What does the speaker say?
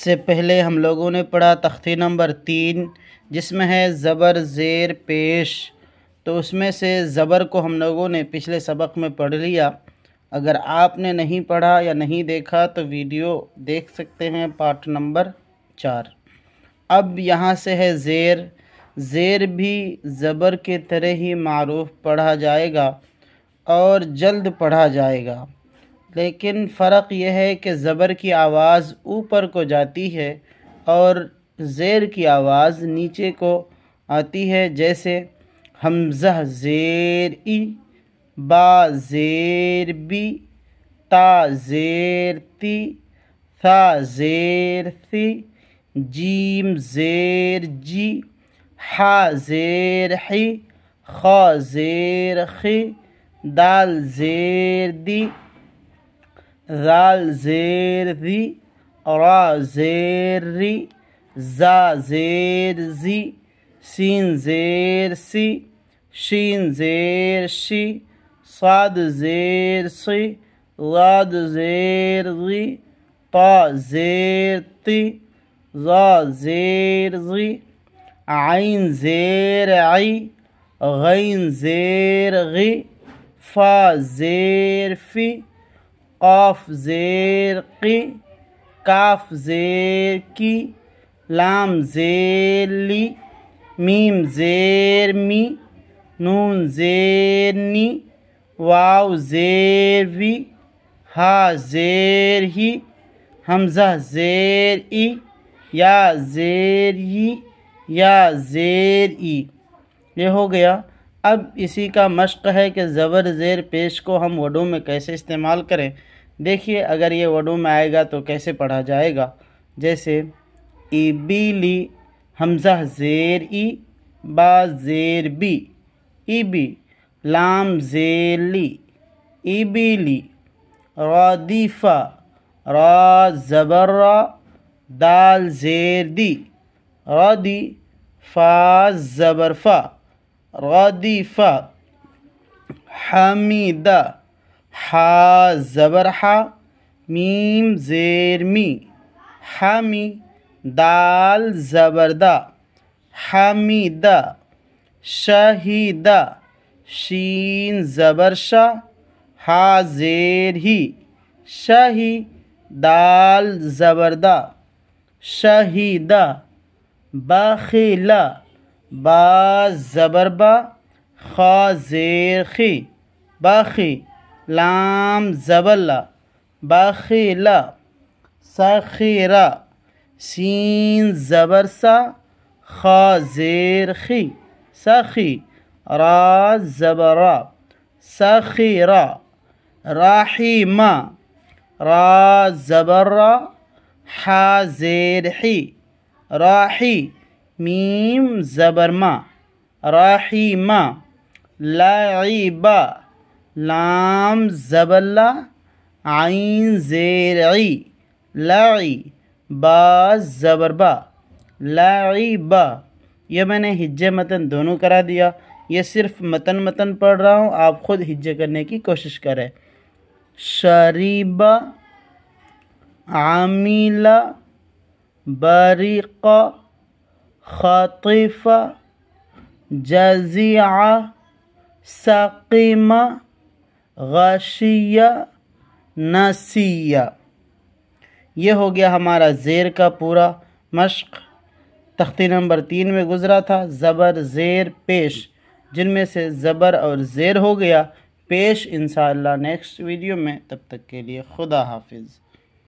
سے پہلے ہم لوگوں نے پڑھا تختی نمبر 3 جس میں ہے زبر زیر پیش، تو اس میں سے زبر کو ہم لوگوں نے پچھلے سبق میں پڑھ لیا۔ اگر آپ نے نہیں پڑھا یا نہیں دیکھا تو ویڈیو دیکھ سکتے ہیں پارٹ نمبر 4۔ اب یہاں سے ہے زیر۔ زیر بھی زبر کے طرح ہی معروف پڑھا جائے گا اور جلد پڑھا جائے گا، لیکن فرق یہ ہے کہ زبر کی آواز اوپر کو جاتی ہے اور زیر کی آواز نیچے کو آتی ہے، جیسے حمزہ زیر ای، با زیر بی، تا زیر تی، ثا زیر ثی، جیم زیر جی، حا زیر حی، خا زیر خی، دال زیر دی، ذال زیر ذی، را زیر ری، زا زیر زی، سین زیر سی، شین زیر شی، صاد زیر صی، ضاد زیر ضی، طا زیر طی، ظا زیر ظی، عین زیر عی، غین زیر غی، فا زیر فی، قاف زیر قی، کاف زیر کی، لام زیر لی، میم زیر می، نون زیر نی، واو زیر وی، ہا زیر ہی، حمزہ زیر ای، یا زیر ی، یا زیر ای۔ یہ ہو گیا۔ اب اسی کا مشق ہے کہ زبر زیر پیش کو ہم وڈوں میں کیسے استعمال کریں۔ دیکھیے اگر یہ وڈوں میں آئے گا تو کیسے پڑھا جائے گا، جیسے ای بی لی، حمزہ زیر ای، با زیر بی، ای بی، لام زیر لی، ای بی لی، را دی فا، را زبر را، دال زیر دی، را دی، فا زبر فا، را دی فا، حمیدہ، حا زبر حا، میم زیر می، حمی، دال زبر دا، حمیدہ، شہیدہ، شین زبر شا، ہا زیر ہی، شہی، دال زبر دا، شہیدہ، باخیلہ، با زبر با، خا زیر خی، باخی، لام زبر لا، باخیلہ، سخیرہ، سین زبر سا، خا زیر خی، سخی، را زبر را، سخیرہ، رحیمہ، را زبر را، حا زیر حی، راحی، میم زبر ما، رحیمہ، لعیبہ، لام زبر لا، عین زیر عی، لعی، با زبر با، لعیبہ۔ یہ میں نے ہجے متن دونوں کرا دیا، یہ صرف متن پڑھ رہا ہوں، آپ خود ہجے کرنے کی کوشش کریں۔ شریبہ، عامیلہ، بریقہ، خاطفہ، جزیعہ، سقیمہ، غشیہ، نسیہ۔ یہ ہو گیا ہمارا زیر کا پورا مشق۔ تختی نمبر 3 میں گزرا تھا زبر زیر پیش، جن میں سے زبر اور زیر ہو گیا پیش انشاءاللہ نیکسٹ ویڈیو میں۔ تب تک کے لیے خدا حافظ۔